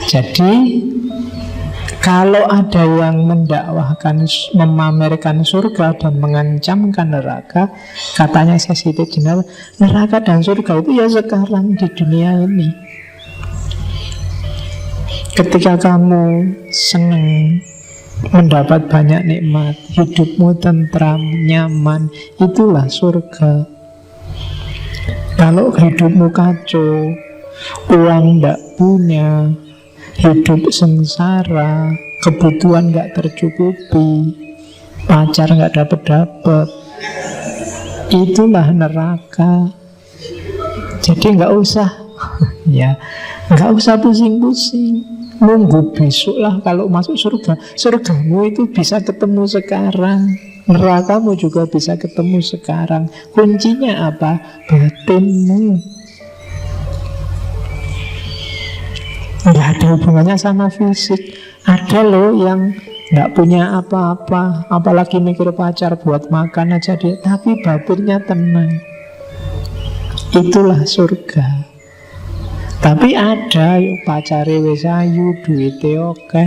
Jadi kalau ada yang mendakwahkan, memamerkan surga dan mengancamkan neraka, katanya Siti Jenar, neraka dan surga itu ya sekarang di dunia ini. Ketika kamu senang, mendapat banyak nikmat, hidupmu tentram, nyaman, itulah surga. Kalau hidupmu kacau, uang tidak punya, hidup sengsara, kebutuhan gak tercukupi, pacar gak dapet-dapet, itulah neraka. Jadi gak usah ya, gak usah pusing-pusing, nunggu besok lah kalau masuk surga. Surgamu itu bisa ketemu sekarang, nerakamu juga bisa ketemu sekarang. Kuncinya apa? Batinmu. Nggak ada hubungannya sama fisik. Ada loh yang nggak punya apa-apa, apalagi mikir pacar buat makan aja dia, tapi batinnya tenang. Itulah surga. Tapi ada pacare wis ayu, duite oke,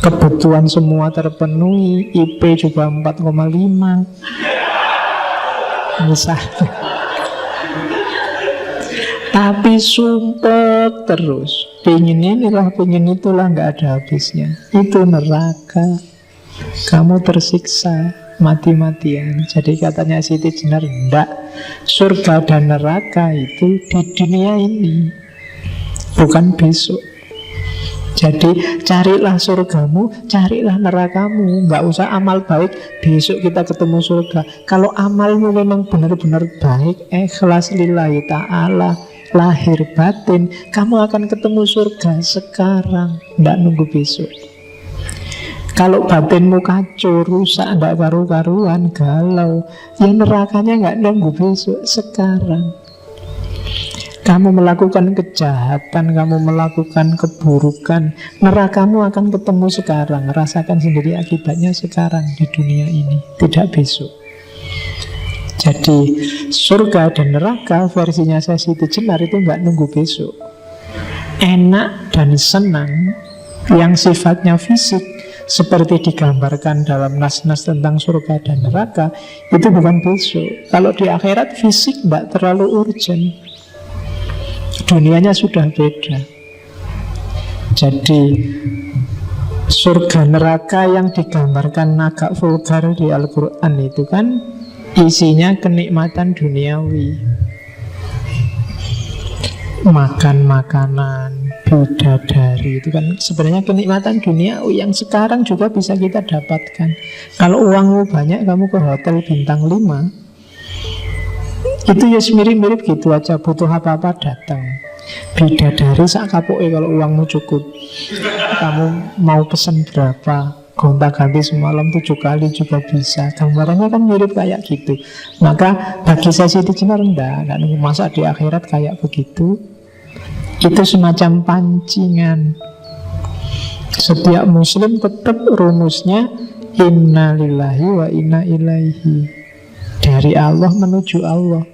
kebutuhan semua terpenuhi, IP juga 4,5 misalnya, tapi sumpek terus, pengen inilah, pengen itulah, nggak ada habisnya. Itu neraka. Kamu tersiksa mati-matian. Jadi katanya Siti Jenar, enggak, surga dan neraka itu di dunia ini, bukan besok. Jadi carilah surgamu, carilah nerakamu. Nggak usah amal baik, besok kita ketemu surga. Kalau amalmu memang benar-benar baik, ikhlas lillahi ta'ala, lahir batin, kamu akan ketemu surga sekarang, nggak nunggu besok. Kalau batinmu kacau, rusak, nggak karu-karuan, galau, ya nerakanya nggak nunggu besok, sekarang. Kamu melakukan kejahatan, kamu melakukan keburukan, nerakamu akan ketemu sekarang. Rasakan sendiri akibatnya sekarang di dunia ini, tidak besok. Jadi surga dan neraka versinya Siti Jenar itu nggak nunggu besok. Enak dan senang yang sifatnya fisik, seperti digambarkan dalam nas-nas tentang surga dan neraka, itu bukan besok. Kalau di akhirat fisik nggak terlalu urgent, dunianya sudah beda. Jadi surga neraka yang digambarkan agak vulgar di Al-Quran itu kan isinya kenikmatan duniawi, makan makanan, bidadari, itu kan sebenarnya kenikmatan duniawi yang sekarang juga bisa kita dapatkan. Kalau uangmu banyak, kamu ke hotel bintang 5, itu ya mirip-mirip gitu aja, butuh apa-apa datang. Bidadari sak kapoke kalau uangmu cukup. Kamu mau pesen berapa, gonta-ganti semalam 7 kali juga bisa. Gambarannya kan mirip kayak gitu. Maka bagi saya Siti Jenar enggak nunggu masa di akhirat kayak begitu. Itu semacam pancingan. Setiap muslim tetap rumusnya inna lillahi wa inna ilaihi, dari Allah menuju Allah.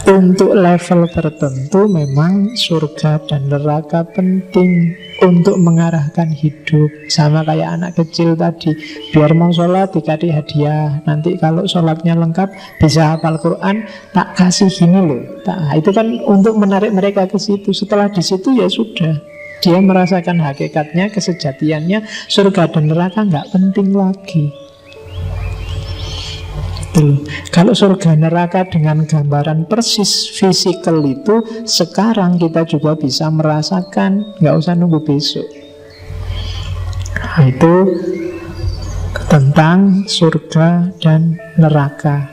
Untuk level tertentu memang surga dan neraka penting untuk mengarahkan hidup. Sama kayak anak kecil tadi, biar mau sholat dikasih hadiah, nanti kalau sholatnya lengkap bisa hafal Quran, tak kasih gini loh. Itu kan untuk menarik mereka ke situ. Setelah di situ ya sudah, dia merasakan hakikatnya, kesejatiannya. Surga dan neraka nggak penting lagi. Kalau surga neraka dengan gambaran persis fisikal itu, sekarang kita juga bisa merasakan, nggak usah nunggu besok. Nah, itu tentang surga dan neraka.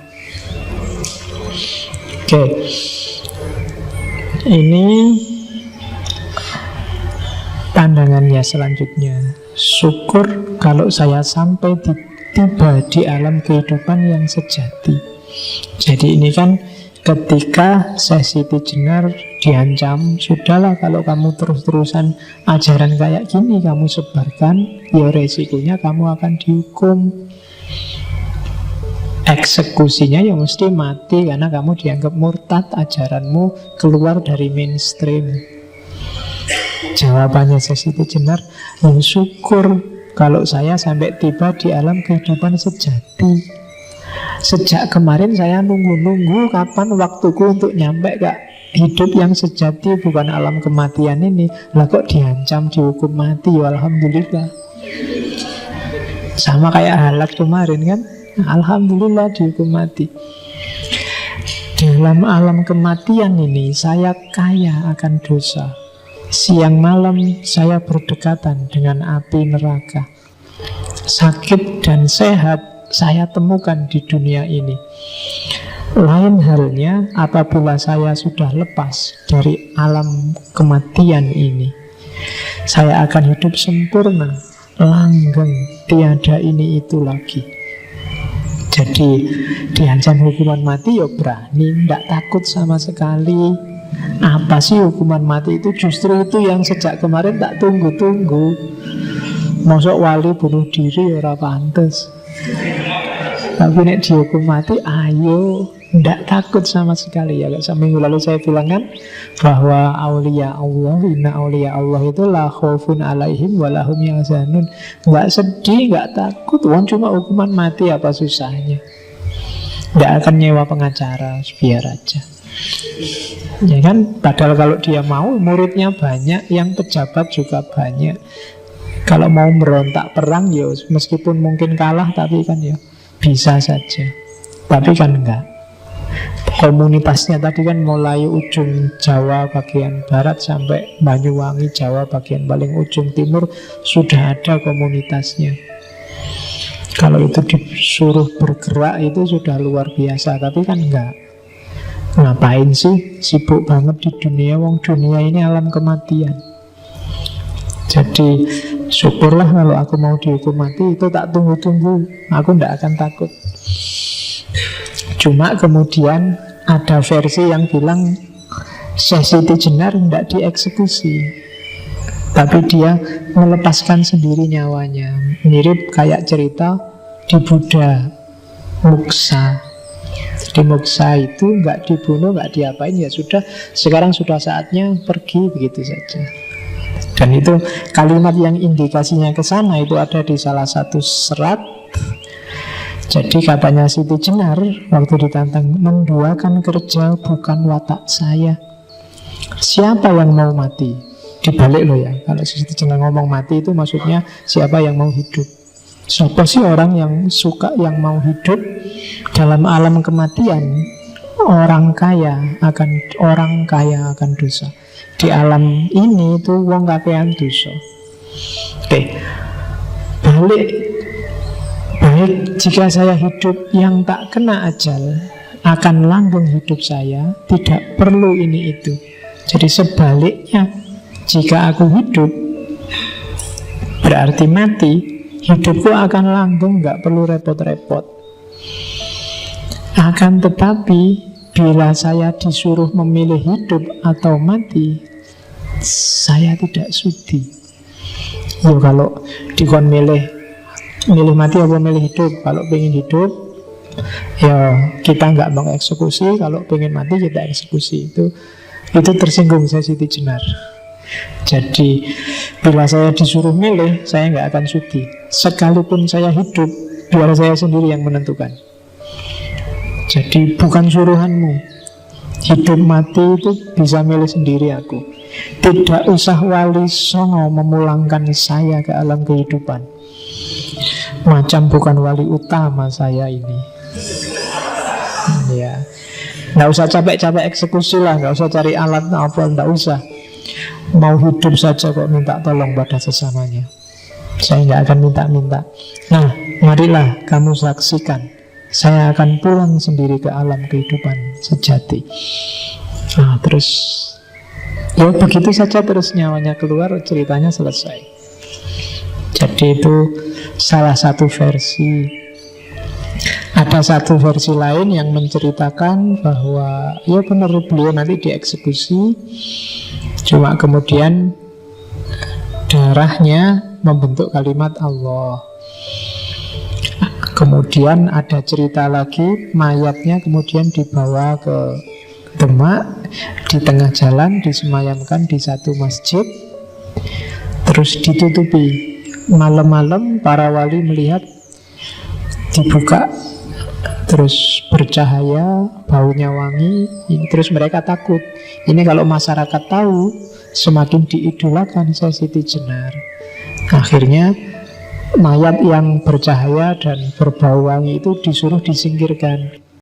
Oke, ini pandangannya selanjutnya. Syukur kalau saya sampai tiba di alam kehidupan yang sejati. Jadi ini kan ketika Siti Jenar diancam, sudahlah kalau kamu terus-terusan ajaran kayak gini kamu sebarkan, ya resikonya kamu akan dihukum. Eksekusinya ya mesti mati, karena kamu dianggap murtad, ajaranmu keluar dari mainstream. Jawabannya Siti Jenar, ya syukur kalau saya sampai tiba di alam kehidupan sejati. Sejak kemarin saya nunggu-nunggu kapan waktuku untuk nyampe ke hidup yang sejati, bukan alam kematian ini. Lah kok diancam dihukum mati, ya alhamdulillah. Sama kayak Halak kemarin kan, alhamdulillah dihukum mati. Dalam alam kematian ini saya kaya akan dosa. Siang malam saya berdekatan dengan api neraka. Sakit dan sehat saya temukan di dunia ini. Lain halnya apabila saya sudah lepas dari alam kematian ini. Saya akan hidup sempurna, langgeng, tiada ini itu lagi. Jadi diancam hukuman mati ya berani, tidak takut sama sekali. Apa sih hukuman mati itu? Justru itu yang sejak kemarin tak tunggu-tunggu. Mosok wali bunuh diri ora pantes. Tapi nek dihukum mati, ayo, tidak takut sama sekali. Ya, seminggu lalu saya bilang kan bahwa aulia Allah, inna aulia Allah itu la khaufun alaihim walahum yahzanun. Nggak sedih, nggak takut. Wong cuma hukuman mati, apa susahnya? Nggak akan nyewa pengacara, biar aja. Ya kan, padahal kalau dia mau muridnya banyak, yang pejabat juga banyak. Kalau mau merontak perang ya meskipun mungkin kalah, tapi kan ya bisa saja. Tapi kan enggak. Komunitasnya tadi kan mulai ujung Jawa bagian barat sampai Banyuwangi, Jawa bagian paling ujung timur, sudah ada komunitasnya. Kalau itu disuruh bergerak itu sudah luar biasa. Tapi kan enggak. Ngapain sih sibuk banget di dunia? Wong dunia ini alam kematian. Jadi syukurlah kalau aku mau dihukum mati, itu tak tunggu-tunggu. Aku tidak akan takut. Cuma kemudian ada versi yang bilang Siti Jenar tidak dieksekusi, tapi dia melepaskan sendiri nyawanya. Mirip kayak cerita di Buddha, Muksa. Jadi Muksa itu nggak dibunuh, nggak diapain, ya sudah, sekarang sudah saatnya pergi, begitu saja. Dan itu kalimat yang indikasinya ke sana itu ada di salah satu serat. Jadi katanya Siti Jenar waktu ditantang, menduakan kerja bukan watak saya. Siapa yang mau mati? Dibalik loh ya, kalau Siti Jenar ngomong mati itu maksudnya siapa yang mau hidup. Siapa sih orang yang suka, yang mau hidup dalam alam kematian? Orang kaya akan dosa. Di alam ini tuh wong kakean dosa. Oke. Baik, jika saya hidup yang tak kena ajal, akan langgeng hidup saya, tidak perlu ini itu. Jadi sebaliknya, jika aku hidup berarti mati, hidupku akan langgeng, gak perlu repot-repot. Akan tetapi bila saya disuruh memilih hidup atau mati, saya tidak sudi. Ya kalau dikon milih mati apa milih hidup? Kalau pengen hidup, ya kita nggak mengeksekusi. Kalau pengen mati kita eksekusi. Itu tersinggung saya Siti Jenar. Jadi bila saya disuruh milih, saya nggak akan sudi. Sekalipun saya hidup, biar saya sendiri yang menentukan. Jadi bukan suruhanmu. Hidup mati itu bisa milih sendiri aku. Tidak usah wali songo memulangkan saya ke alam kehidupan. Macam bukan wali utama saya ini. Ya, nggak usah capek-capek eksekusi lah, nggak usah cari alat apa, nggak usah. Mau hidup saja kok minta tolong pada sesamanya. Saya nggak akan minta-minta. Nah, marilah kamu saksikan, saya akan pulang sendiri ke alam kehidupan sejati. Nah, terus ya begitu saja, terus nyawanya keluar, ceritanya selesai. Jadi itu salah satu versi. Ada satu versi lain yang menceritakan bahwa ya benar beliau nanti dieksekusi, cuma kemudian darahnya membentuk kalimat Allah. Kemudian ada cerita lagi, mayatnya kemudian dibawa ke Demak, di tengah jalan disemayamkan di satu masjid. terus ditutupi. Malam-malam para wali melihat dibuka, terus bercahaya, baunya wangi. Terus mereka takut. Ini kalau masyarakat tahu, semakin diidolakan Siti Jenar. Akhirnya mayat yang bercahaya dan berbau wangi itu disuruh disingkirkan.